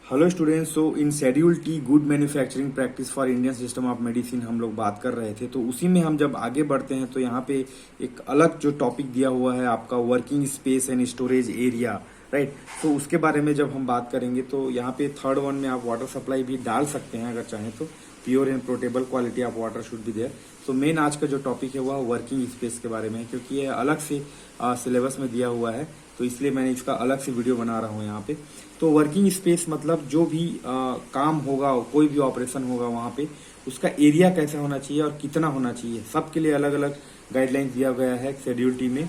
Hello students, so in schedule T good manufacturing practice for Indian system of medicine हम लोग बात कर रहे थे। तो उसी में हम जब आगे बढ़ते हैं तो यहाँ पे एक अलग जो टॉपिक दिया हुआ है आपका working space and storage area, right. तो उसके बारे में जब हम बात करेंगे तो यहाँ पे थर्ड वन में आप वाटर सप्लाई भी डाल सकते हैं अगर चाहें तो। Pure and portable quality of water should be there. तो मेन आज का जो टॉपिक है वह वर्किंग स्पेस के बारे में है, क्योंकि ये अलग से सिलेबस में दिया हुआ है, तो इसलिए मैंने इसका अलग से वीडियो बना रहा हूँ यहाँ पे। तो वर्किंग स्पेस मतलब जो भी काम होगा, कोई भी ऑपरेशन होगा वहाँ पे उसका एरिया कैसा होना चाहिए और कितना होना चाहिए, सबके लिए अलग अलग गाइडलाइंस दिया गया है शेड्यूल टी में।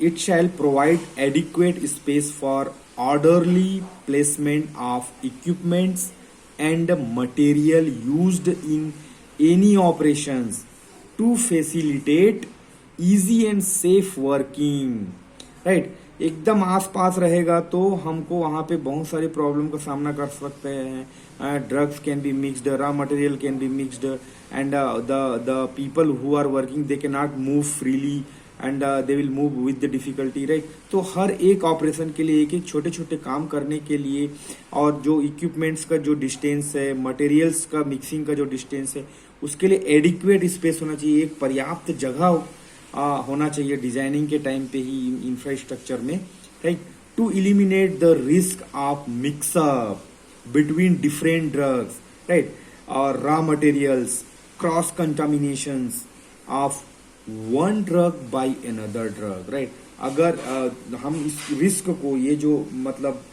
It shall provide adequate space for orderly placement of equipments and material used in any operations to facilitate easy and safe working, right। एकदम आस पास रहेगा तो हमको वहाँ पे बहुत सारी प्रॉब्लम का सामना कर सकते हैं। Drugs can be mixed, raw material can be mixed and the people who are working they can not move freely and they will move with the difficulty, right. तो हर एक ऑपरेशन के लिए एक एक छोटे छोटे काम करने के लिए और जो इक्विपमेंट्स का जो डिस्टेंस है, मटेरियल्स का मिक्सिंग का जो डिस्टेंस है, उसके लिए एडिक्वेट स्पेस होना चाहिए, एक पर्याप्त जगह होना चाहिए डिजाइनिंग के टाइम पे ही इंफ्रास्ट्रक्चर में, right. To eliminate the risk of mixup between different drugs, right, और raw materials, cross contaminations of one drug by another drug, right. अगर हम इस रिस्क को, ये जो मतलब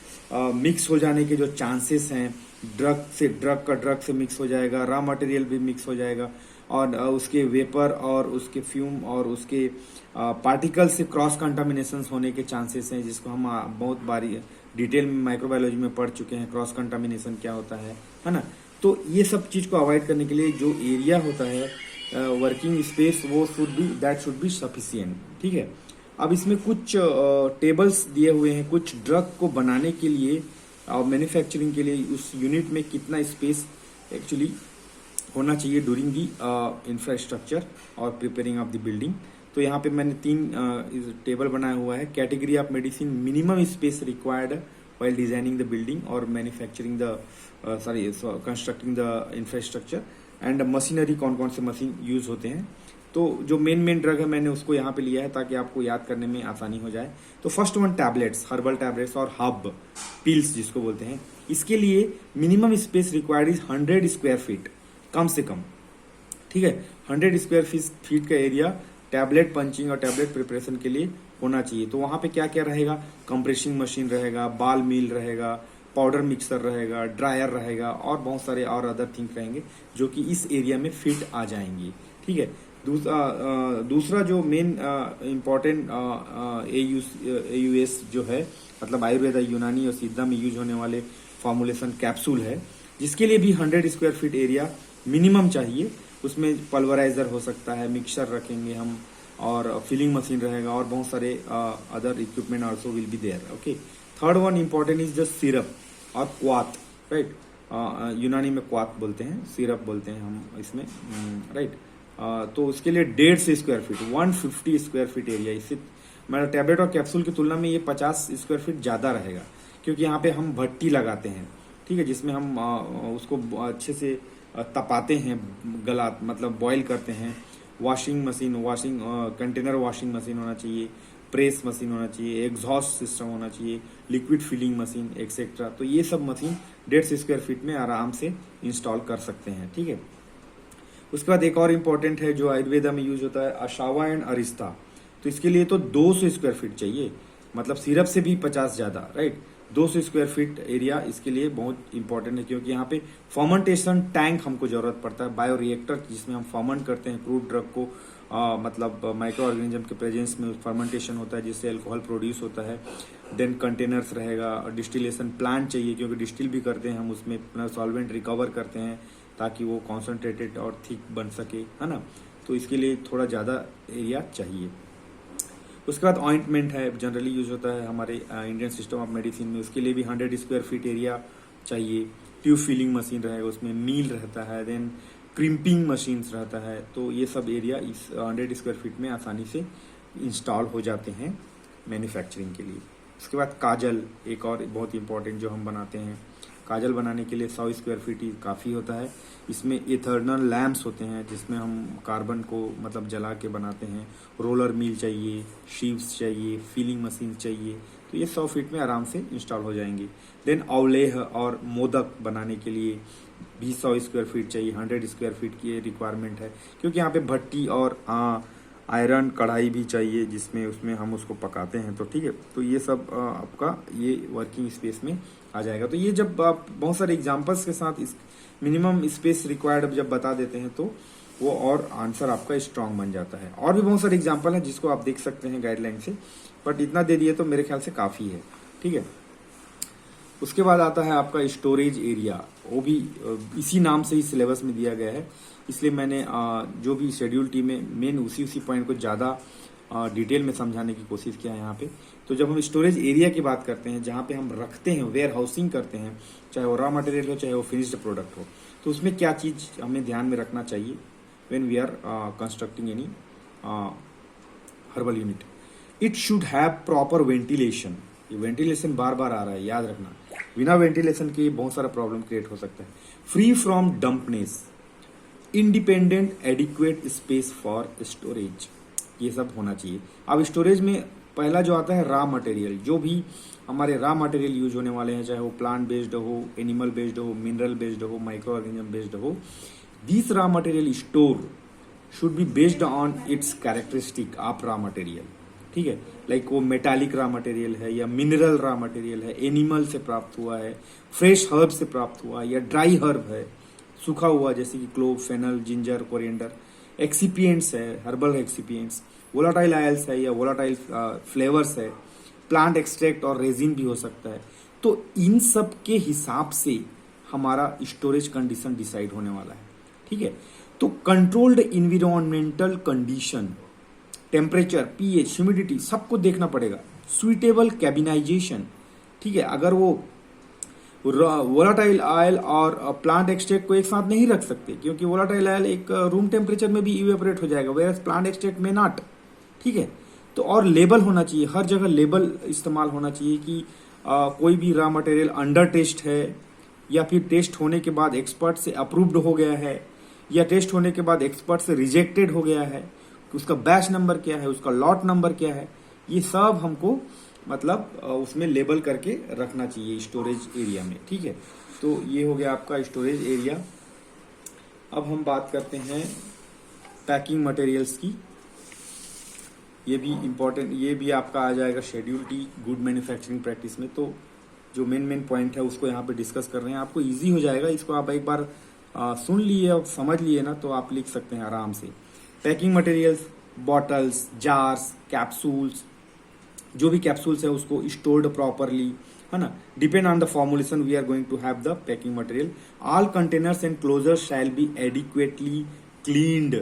मिक्स हो जाने के जो चांसेस हैं, ड्रग से मिक्स हो जाएगा, रॉ मटेरियल भी मिक्स हो जाएगा और उसके वेपर और उसके फ्यूम और उसके पार्टिकल से क्रॉस कंटामिनेशन होने के चांसेस हैं, जिसको हम बहुत बारी डिटेल में माइक्रोबायोलॉजी में पढ़ चुके हैं, क्रॉस कंटामिनेशन क्या होता है ना। तो ये सब चीज को अवॉइड करने के लिए जो एरिया होता है वर्किंग स्पेस, वो शुड बी सफिशिएंट, ठीक है। अब इसमें कुछ टेबल्स दिए हुए हैं, कुछ ड्रग को बनाने के लिए और मैन्युफैक्चरिंग के लिए उस यूनिट में कितना स्पेस एक्चुअली होना चाहिए ड्यूरिंग दी इंफ्रास्ट्रक्चर और प्रिपेयरिंग ऑफ द बिल्डिंग। तो यहाँ पे मैंने तीन टेबल बनाया हुआ है। Category of medicine, minimum space required while designing the building और manufacturing the constructing the infrastructure, and machinery, कौन कौन से मशीन यूज होते हैं। तो जो मेन ड्रग है मैंने उसको यहाँ पे लिया है ताकि आपको याद करने में आसानी हो जाए। तो first one tablets, herbal tablets और हब पिल्स जिसको बोलते हैं। इसके लिए minimum space required is 100 square feet, कम से कम, ठीक है। 100 स्क्वायर फीट का एरिया टैबलेट पंचिंग और टैबलेट प्रिपरेशन के लिए होना चाहिए। तो वहां पे क्या क्या रहेगा, कंप्रेसिंग मशीन रहेगा, बाल मिल रहेगा, पाउडर मिक्सर रहेगा, ड्रायर रहेगा और बहुत सारे और अदर थिंग रहेंगे जो कि इस एरिया में फिट आ जाएंगी, ठीक है। दूसरा जो मेन इम्पोर्टेंट AUS जो है, मतलब आयुर्वेदा, यूनानी और सिद्धा में यूज होने वाले फॉर्मुलेशन कैप्सूल है, जिसके लिए भी 100 स्क्वायर फीट एरिया मिनिमम चाहिए। उसमें पल्वराइजर हो सकता है, मिक्सर रखेंगे हम, और फिलिंग मशीन रहेगा और बहुत सारे other equipment also will be there, okay. Third one important is the syrup और क्वाथ, राइट। यूनानी में क्वाथ बोलते हैं, सिरप बोलते हैं हम इसमें, राइट। तो उसके लिए 150 square feet, 150 square feet area. इससे मतलब टैबलेट और कैप्सूल की तुलना में ये 50 स्क्वायर फीट ज्यादा रहेगा, क्योंकि यहाँ पे हम भट्टी लगाते हैं, ठीक है, जिसमें हम उसको अच्छे से तपाते हैं, गला मतलब बॉईल करते हैं। Washing machine, container washing machine होना चाहिए, प्रेस मशीन होना चाहिए, एग्जॉस्ट सिस्टम होना चाहिए, लिक्विड फिलिंग मशीन एक्सेट्रा। तो ये सब मशीन 150 स्क्वायर फीट में आराम से इंस्टॉल कर सकते हैं, ठीक है। उसके बाद एक और इम्पोर्टेंट है जो आयुर्वेदा में यूज होता है, अशावा एंड अरिस्ता। तो इसके लिए तो 200 स्क्वायर फीट चाहिए, मतलब सिरप से भी 50 ज्यादा, राइट। 200 स्क्वायर फीट एरिया इसके लिए बहुत इंपॉर्टेंट है, क्योंकि यहाँ पे फर्मेंटेशन टैंक हमको जरूरत पड़ता है, बायो रिएक्टर जिसमें हम फर्मेंट करते हैं क्रूड ड्रग को, मतलब माइक्रो ऑर्गेनिज्म के प्रेजेंस में फर्मेंटेशन होता है जिससे अल्कोहल प्रोड्यूस होता है। देन कंटेनर्स रहेगा, डिस्टिलेशन प्लांट चाहिए, क्योंकि डिस्टिल भी करते हैं हम, उसमें अपना सॉल्वेंट रिकवर करते हैं ताकि वो कॉन्सेंट्रेटेड और थिक बन सके, है ना। तो इसके लिए थोड़ा ज़्यादा एरिया चाहिए। उसके बाद ऑइंटमेंट है, जनरली यूज होता है हमारे इंडियन सिस्टम ऑफ मेडिसिन में, उसके लिए भी 100 स्क्वायर फीट एरिया चाहिए। ट्यूब फिलिंग मशीन रहेगा, उसमें मील रहता है, देन क्रिम्पिंग मशीन्स रहता है। तो ये सब एरिया इस 100 स्क्वायर फीट में आसानी से इंस्टॉल हो जाते हैं मैन्युफैक्चरिंग के लिए। उसके बाद काजल, एक और बहुत इंपॉर्टेंट जो हम बनाते हैं, काजल बनाने के लिए 100 स्क्वायर फीट ही काफ़ी होता है। इसमें इथर्नल लैम्प्स होते हैं जिसमें हम कार्बन को मतलब जला के बनाते हैं। रोलर मिल चाहिए, शीव्स चाहिए, फीलिंग मशीन चाहिए, तो ये 100 फीट में आराम से इंस्टॉल हो जाएंगे। देन अवलेह और मोदक बनाने के लिए भी 100 स्क्वायर फीट चाहिए, 100 स्क्वायर फीट की रिक्वायरमेंट है, क्योंकि यहाँ पे भट्टी और आयरन कढ़ाई भी चाहिए जिसमें उसमें हम उसको पकाते हैं। तो ठीक है, तो ये सब आपका ये वर्किंग स्पेस में आ जाएगा। तो ये जब आप बहुत सारे एग्जांपल्स के साथ इस मिनिमम स्पेस रिक्वायर्ड जब बता देते हैं तो वो और आंसर आपका स्ट्रांग बन जाता है। और भी बहुत सारे एग्जांपल हैं जिसको आप देख सकते हैं गाइडलाइन से, बट इतना दे दिए तो मेरे ख्याल से काफ़ी है। ठीक है, उसके बाद आता है आपका स्टोरेज एरिया, वो भी इसी नाम से ही सिलेबस में दिया गया है, इसलिए मैंने जो भी शेड्यूल टी में मेन उसी पॉइंट को ज़्यादा डिटेल में समझाने की कोशिश किया है यहाँ पे। तो जब हम स्टोरेज एरिया की बात करते हैं, जहाँ पे हम रखते हैं, वेयर हाउसिंग करते हैं, चाहे वो रॉ मटेरियल हो चाहे वो फिनिश्ड प्रोडक्ट हो, तो उसमें क्या चीज़ हमें ध्यान में रखना चाहिए when we are constructing any herbal unit. It should have proper ventilation. ये वेंटिलेशन बार बार आ रहा है, याद रखना, बिना वेंटिलेशन के बहुत सारा प्रॉब्लम क्रिएट हो सकता है। Free from dampness, independent adequate space for storage, ये सब होना चाहिए। अब स्टोरेज में पहला जो आता है रॉ मटेरियल, जो भी हमारे रॉ मटेरियल यूज होने वाले हैं, चाहे वो प्लांट बेस्ड हो, एनिमल बेस्ड हो, मिनरल बेस्ड हो, माइक्रो ऑर्गेनिज्म बेस्ड हो, this raw material store should be based on it's characteristic of raw material. ठीक है, लाइक वो मेटालिक रॉ मटेरियल है या मिनरल रॉ मटेरियल है, एनिमल से प्राप्त हुआ है, फ्रेश हर्ब से प्राप्त हुआ या ड्राई हर्ब है, सूखा हुआ जैसे कि clove, fennel, ginger, coriander, excipients है, हर्बल एक्सिपिएंट्स, वोलाटाइल ऑयल्स है या वोलाटाइल फ्लेवर्स है, प्लांट एक्सट्रैक्ट और रेजिन भी हो सकता है। तो इन सब के हिसाब से हमारा स्टोरेज कंडीशन डिसाइड होने वाला है। ठीक है, तो controlled environmental condition, temperature, pH, humidity सबको देखना पड़ेगा। सुइटेबल कैबिनाइजेशन, ठीक है, अगर वो वोलाटाइल ऑयल और प्लांट एक्सट्रैक्ट को एक साथ नहीं रख सकते, क्योंकि वोलाटाइल ऑयल एक रूम टेम्परेचर में भी इवेपोरेट हो जाएगा, वेयर प्लांट एक्सट्रैक्ट में नॉट। ठीक है, तो और लेबल होना चाहिए, हर जगह लेबल इस्तेमाल होना चाहिए कि कोई भी रॉ मटेरियल अंडर टेस्ट है या फिर टेस्ट होने के बाद एक्सपर्ट से अप्रूव्ड हो गया है या टेस्ट होने के बाद एक्सपर्ट से रिजेक्टेड हो गया है, उसका बैच नंबर क्या है, उसका लॉट नंबर क्या है, ये सब हमको मतलब उसमें लेबल करके रखना चाहिए स्टोरेज एरिया में। ठीक है, तो ये हो गया आपका स्टोरेज एरिया। अब हम बात करते हैं पैकिंग मटेरियल्स की, ये भी इम्पोर्टेंट, ये भी आपका आ जाएगा schedule T good manufacturing practice में। तो जो मेन पॉइंट है उसको यहाँ पे डिस्कस कर रहे हैं, आपको इजी हो जाएगा, इसको आप एक बार सुन लिए और समझ लिए ना तो आप लिख सकते हैं आराम से। Packing materials, bottles, jars, capsules, जो भी कैप्सूल्स है उसको स्टोर्ड प्रॉपरली, है ना, depend on the formulation we are going to have the packing material. All containers and closures shall be adequately cleaned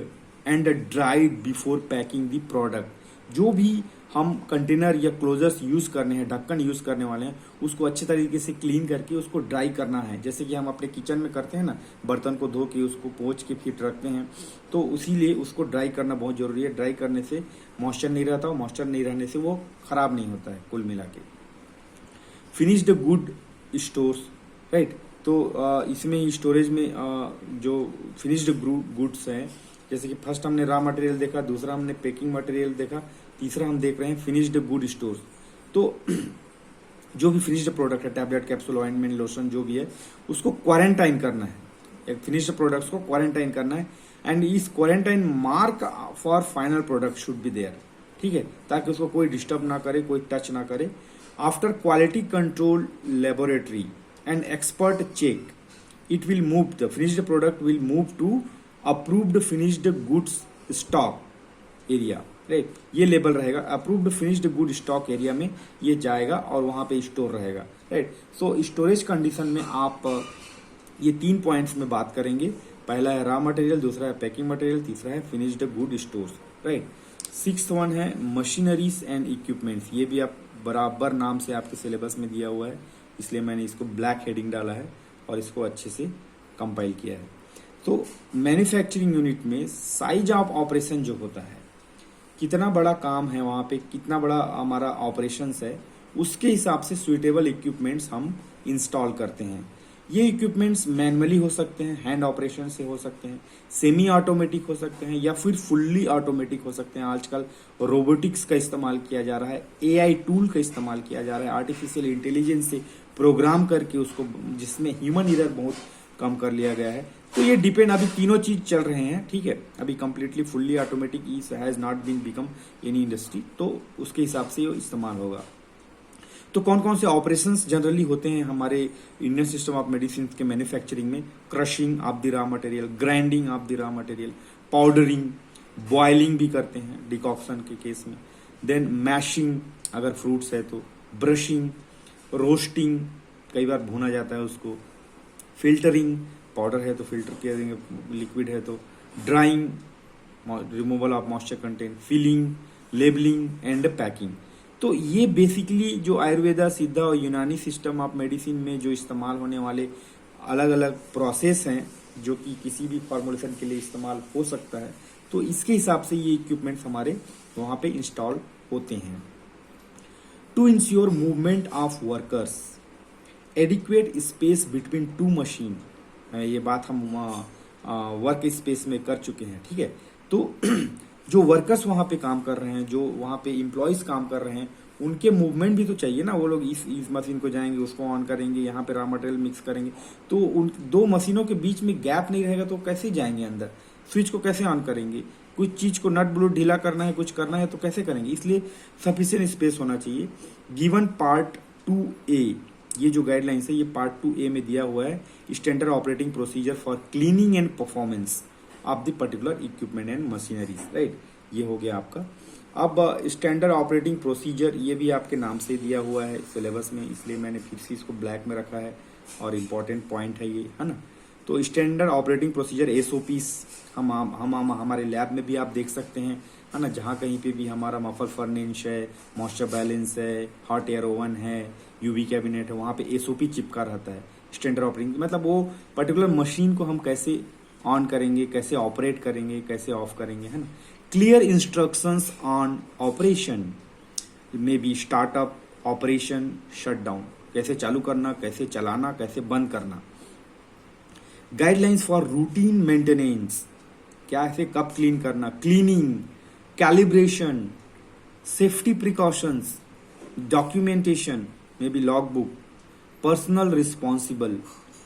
and dried before packing the product. जो भी हम container या क्लोजर्स यूज करने हैं, ढक्कन use करने वाले हैं, उसको अच्छे तरीके से क्लीन करके उसको ड्राई करना है, जैसे कि हम अपने किचन में करते हैं ना, बर्तन को धो के उसको पोंछ के फिर रखते हैं, तो उसी लिए उसको ड्राई करना बहुत जरूरी है। ड्राई करने से मॉइस्चर नहीं रहता, और मॉइस्चर नहीं रहने से वो खराब नहीं होता है कुल मिला के। फिनिश्ड गुड स्टोर्स, राइट, तो इसमें स्टोरेज में जो फिनिश्ड गुड्स हैं, जैसे कि फर्स्ट हमने रॉ मटेरियल देखा, दूसरा हमने पैकिंग मटेरियल देखा, तीसरा हम देख रहे हैं फिनिश्ड गुड स्टोर्स। तो जो भी फिनिश्ड प्रोडक्ट है, टैबलेट, कैप्सूल, ऑइंटमेंट, लोशन, जो भी है, उसको क्वारंटाइन करना है, एक फिनिश्ड प्रोडक्ट्स को क्वारंटाइन करना है, एंड इस quarantine mark for final product should be there. ठीक है, ताकि उसको कोई डिस्टर्ब ना करे, कोई टच ना करे। After quality control laboratory and expert check, it will move, the finished product will move to approved finished goods stock area, right, ये लेबल रहेगा, approved finished good stock area में ये जाएगा और वहां पे स्टोर रहेगा, राइट। सो स्टोरेज कंडीशन में आप ये 3 पॉइंट्स में बात करेंगे, पहला है रॉ मटेरियल, दूसरा है पैकिंग मटेरियल, तीसरा है finished good stores, right. 6th one है मशीनरीज एंड इक्विपमेंट्स, ये भी आप बराबर नाम से आपके सिलेबस में दिया हुआ है, इसलिए मैंने इसको ब्लैक हेडिंग डाला है और इसको अच्छे से कंपाइल किया है। तो मैन्युफैक्चरिंग यूनिट में साइज ऑफ ऑपरेशन जो होता है, कितना बड़ा काम है वहाँ पे, कितना बड़ा हमारा ऑपरेशंस है, उसके हिसाब से सुइटेबल इक्विपमेंट्स हम इंस्टॉल करते हैं। ये इक्विपमेंट्स मैनुअली हो सकते हैं, हैंड ऑपरेशन से हो सकते हैं, सेमी ऑटोमेटिक हो सकते हैं या फिर फुल्ली ऑटोमेटिक हो सकते हैं। आजकल रोबोटिक्स का इस्तेमाल किया जा रहा है, एआई टूल का इस्तेमाल किया जा रहा है, आर्टिफिशियल इंटेलिजेंस से प्रोग्राम करके उसको, जिसमें ह्यूमन एरर बहुत कम कर लिया गया है। तो ये डिपेंड, अभी तीनों चीज चल रहे हैं, ठीक है। अभी completely fully automatic has not been become any industry, तो उसके हिसाब से ये इस्तेमाल होगा। तो कौन कौन से ऑपरेशंस जनरली होते हैं हमारे इंडियन सिस्टम ऑफ मेडिसिन के मैन्युफैक्चरिंग में? Crushing of the raw material, grinding of the raw material, powdering, boiling भी करते हैं डिकॉक्शन के केस में, देन मैशिंग अगर फ्रूट्स है तो, ब्रशिंग, रोस्टिंग, कई बार भुना जाता है उसको, फिल्टरिंग, पाउडर है तो फिल्टर किया देंगे, लिक्विड है तो, drying, removal of moisture content, filling, labelling and packing. तो ये बेसिकली जो आयुर्वेदा, सिद्धा और यूनानी सिस्टम ऑफ मेडिसिन में जो इस्तेमाल होने वाले अलग अलग प्रोसेस हैं जो कि किसी भी फॉर्मुलेशन के लिए इस्तेमाल हो सकता है, तो इसके हिसाब से ये इक्विपमेंट्स हमारे वहाँ पे इंस्टॉल होते हैं। To ensure movement of workers, adequate space between two machine, ये बात हम वर्क स्पेस में कर चुके हैं, ठीक है। तो जो वर्कर्स वहाँ पे काम कर रहे हैं, जो वहाँ पे एम्प्लॉयज काम कर रहे हैं, उनके मूवमेंट भी तो चाहिए ना। वो लोग इस मशीन को जाएंगे, उसको ऑन करेंगे, यहाँ पे रॉ मटेरियल मिक्स करेंगे, तो उन दो मशीनों के बीच में गैप नहीं रहेगा तो कैसे जाएंगे अंदर, स्विच को कैसे ऑन करेंगे, कुछ चीज को नट बोल्ट ढीला करना है, कुछ करना है तो कैसे करेंगे। इसलिए सफिशिएंट स्पेस होना चाहिए। गिवन पार्ट 2A, ये जो गाइडलाइंस है ये पार्ट 2A में दिया हुआ है, standard operating procedure for cleaning and performance of the particular equipment and machineries, right. ये हो गया आपका। अब स्टैंडर्ड ऑपरेटिंग प्रोसीजर, ये भी आपके नाम से दिया हुआ है सिलेबस में, इसलिए मैंने फिर से इसको ब्लैक में रखा है और इम्पोर्टेंट पॉइंट है ये, है ना। तो स्टैंडर्ड ऑपरेटिंग प्रोसीजर SOPs हम हमारे लैब में भी आप देख सकते हैं, है ना। जहाँ कहीं पे भी हमारा मफल फर्नेंस है, मॉइस्चर बैलेंस है, हॉट एयर ओवन है, UV कैबिनेट है, वहाँ पे SOP चिपका रहता है। स्टैंडर्ड ऑपरेटिंग मतलब वो पर्टिकुलर मशीन को हम कैसे ऑन करेंगे, कैसे ऑपरेट करेंगे, कैसे ऑफ करेंगे, है ना। क्लियर इंस्ट्रक्शंस ऑन ऑपरेशन में भी, स्टार्टअप, ऑपरेशन, शटडाउन, कैसे चालू करना, कैसे चलाना, कैसे बंद करना। गाइडलाइंस फॉर रूटीन मेंटेनेंस, क्या ऐसे कब क्लीन करना, cleaning, calibration, safety precautions, documentation में भी, लॉग बुक, पर्सनल रिस्पॉन्सिबल,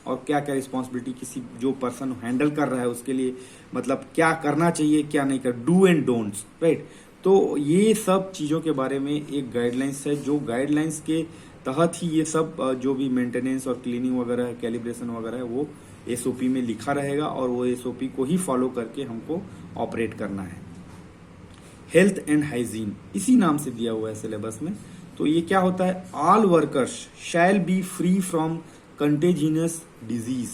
और क्या क्या रिस्पॉन्सिबिलिटी किसी जो पर्सन हैंडल कर रहा है उसके लिए, मतलब क्या करना चाहिए क्या नहीं कर, डू एंड डोंट्स, राइट। तो ये सब चीज़ों के बारे में एक गाइडलाइंस है, जो गाइडलाइंस के तहत ही ये सब जो भी मेंटेनेंस और क्लीनिंग वगैरह है, कैलिब्रेशन वगैरह है, वो SOP में लिखा रहेगा और वो SOP को ही फॉलो करके हमको ऑपरेट करना है। हेल्थ एंड हाइजीन इसी नाम से दिया हुआ है सिलेबस में। तो ये क्या होता है, all workers shall be free from contagious disease,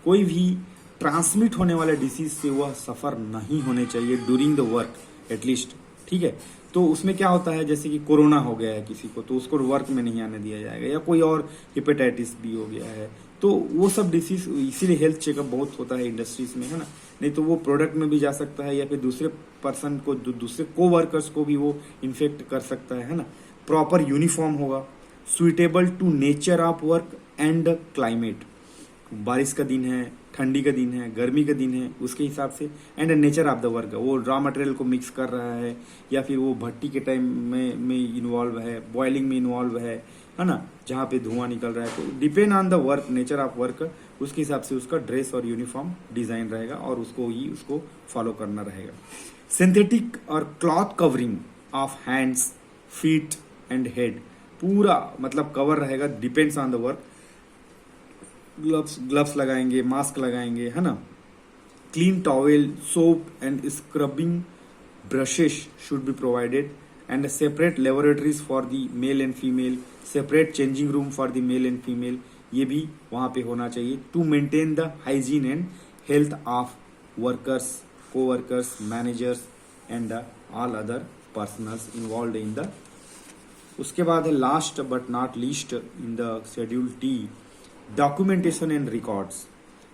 कोई भी ट्रांसमिट होने वाले डिसीज से वह सफर नहीं होने चाहिए ड्यूरिंग द वर्क एटलीस्ट, ठीक है। तो उसमें क्या होता है, जैसे कि कोरोना हो गया है किसी को, तो उसको वर्क में नहीं आने दिया जाएगा, या कोई और हेपेटाइटिस बी हो गया है, तो वो सब डिसीज, इसीलिए हेल्थ चेकअप बहुत होता है इंडस्ट्रीज में, है ना। नहीं तो वो प्रोडक्ट में भी जा सकता है या फिर दूसरे पर्सन को, दूसरे कोवर्कर्स को भी वो इन्फेक्ट कर सकता है ना। प्रॉपर यूनिफॉर्म होगा, suitable to nature of work and climate, बारिश का दिन है, ठंडी का दिन है, गर्मी का दिन है, उसके हिसाब से, and nature of the work, वो रॉ मटेरियल को मिक्स कर रहा है या फिर वो भट्टी के टाइम में इन्वॉल्व है, बॉइलिंग में इन्वॉल्व है ना, जहाँ पे धुआं निकल रहा है। तो depend on the work, nature of work, उसके हिसाब से उसका ड्रेस और यूनिफॉर्म डिजाइन रहेगा और उसको फॉलो करना रहेगा। सिंथेटिक और cloth covering of hands, feet and head, पूरा मतलब कवर रहेगा, depends on the work. Gloves लगाएंगे, मास्क लगाएंगे, है ना। Clean towel, soap and scrubbing brushes should be provided, and separate laboratories for the male and female, separate changing room for the male and female, ये भी वहां पे होना चाहिए, to maintain the hygiene and health of workers, co-workers, managers and all other personnels involve in the. उसके बाद है last but not least in the schedule T, documentation and records,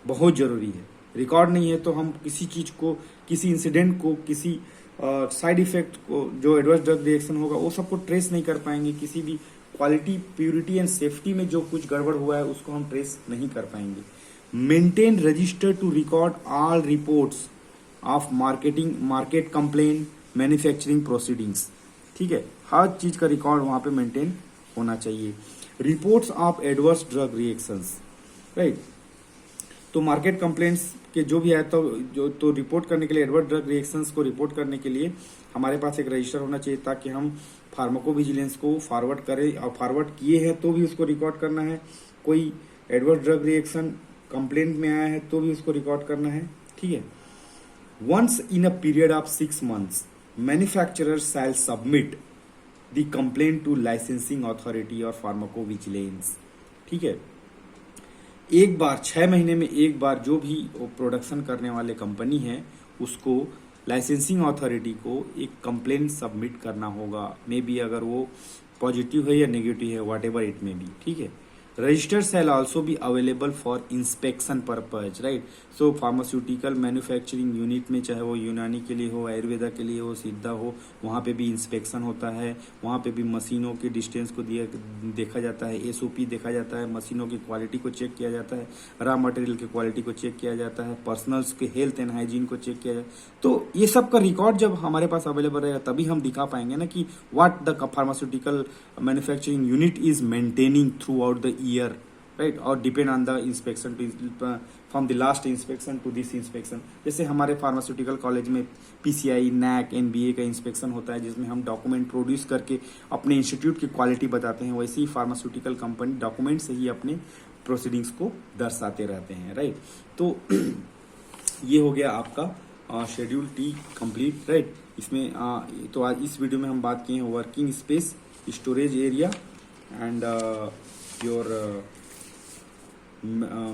बहुत जरूरी है। रिकॉर्ड नहीं है तो हम किसी चीज को, किसी इंसिडेंट को, किसी साइड इफेक्ट को, जो एडवर्स ड्रग रिएक्शन होगा वो सबको ट्रेस नहीं कर पाएंगे, किसी भी क्वालिटी, प्योरिटी एंड सेफ्टी में जो कुछ गड़बड़ हुआ है उसको हम ट्रेस नहीं कर पाएंगे। Maintain register to record all reports of market complaint, manufacturing proceedings, ठीक है, हर चीज का रिकॉर्ड वहां पे मेंटेन होना चाहिए। Reports of adverse drug reactions, right, तो मार्केट कंप्लेंट्स के जो भी है तो रिपोर्ट करने के लिए, एडवर्स ड्रग रिएक्शंस को रिपोर्ट करने के लिए हमारे पास एक रजिस्टर होना चाहिए, ताकि हम फार्माकोविजिलेंस को फॉरवर्ड करें, और फॉरवर्ड किए हैं तो भी उसको रिकॉर्ड करना है। कोई एडवर्स ड्रग रिएक्शन कंप्लेंट में आया है तो भी उसको रिकॉर्ड करना है, ठीक है। Once in a period of 6 months manufacturer shall submit the complaint to licensing authority और फार्माकोविजिलेंस, ठीक है। एक बार 6 महीने में एक बार जो भी प्रोडक्शन करने वाले कंपनी है उसको लाइसेंसिंग अथॉरिटी को एक कंप्लेंट सबमिट करना होगा, मे बी अगर वो पॉजिटिव है या नेगेटिव है, what ever it may be, ठीक है। Register shall also be available for inspection purpose, right. So pharmaceutical manufacturing unit में, चाहे वो यूनानी के लिए हो, आयुर्वेदा के लिए हो, सिद्धा हो, वहाँ पे भी इंस्पेक्शन होता है। वहाँ पे भी मशीनों के डिस्टेंस को देखा जाता है, एसओपी देखा जाता है, मशीनों की क्वालिटी को चेक किया जाता है, रॉ मटेरियल की क्वालिटी को चेक किया जाता है, पर्सनल्स के हेल्थ एंड हाइजीन को चेक किया जाता है। तो ये सब का रिकॉर्ड जब हमारे पास अवेलेबल रहेगा तभी हम दिखा पाएंगे ना कि what the pharmaceutical manufacturing unit is maintaining throughout the year, right, और depend on the inspection from the last inspection to this inspection. जैसे हमारे फार्मास्यूटिकल कॉलेज में पीसीआई, नैक, एनबीए का इंस्पेक्शन होता है, जिसमें हम डॉक्यूमेंट प्रोड्यूस करके अपने इंस्टीट्यूट की क्वालिटी बताते हैं, वैसे ही फार्मास्यूटिकल कंपनी डॉक्यूमेंट से ही अपने प्रोसीडिंग्स को दर्शाते रहते हैं, राइट। तो ये हो गया आपका शेड्यूल टी कंप्लीट, राइट। इसमें तो आज इस वीडियो में हम बात किए हैं working space, storage area and your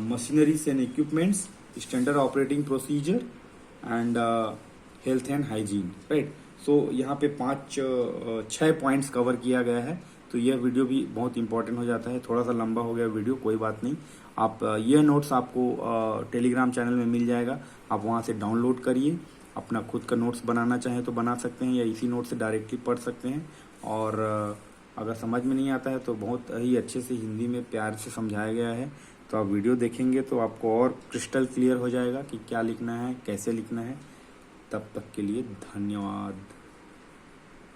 machineries and equipments, standard operating procedure and health and hygiene, right. So यहाँ पे 6 पॉइंट्स कवर किया गया है। तो यह वीडियो भी बहुत इंपॉर्टेंट हो जाता है, थोड़ा सा लंबा हो गया वीडियो, कोई बात नहीं। आप यह नोट्स आपको टेलीग्राम चैनल में मिल जाएगा, आप वहाँ से डाउनलोड करिए, अपना खुद का नोट्स बनाना चाहें तो बना सकते हैं, या इसी नोट से डायरेक्टली पढ़ सकते हैं। और अगर समझ में नहीं आता है तो बहुत ही अच्छे से हिंदी में प्यार से समझाया गया है, तो आप वीडियो देखेंगे तो आपको और क्रिस्टल क्लियर हो जाएगा कि क्या लिखना है, कैसे लिखना है। तब तक के लिए धन्यवाद।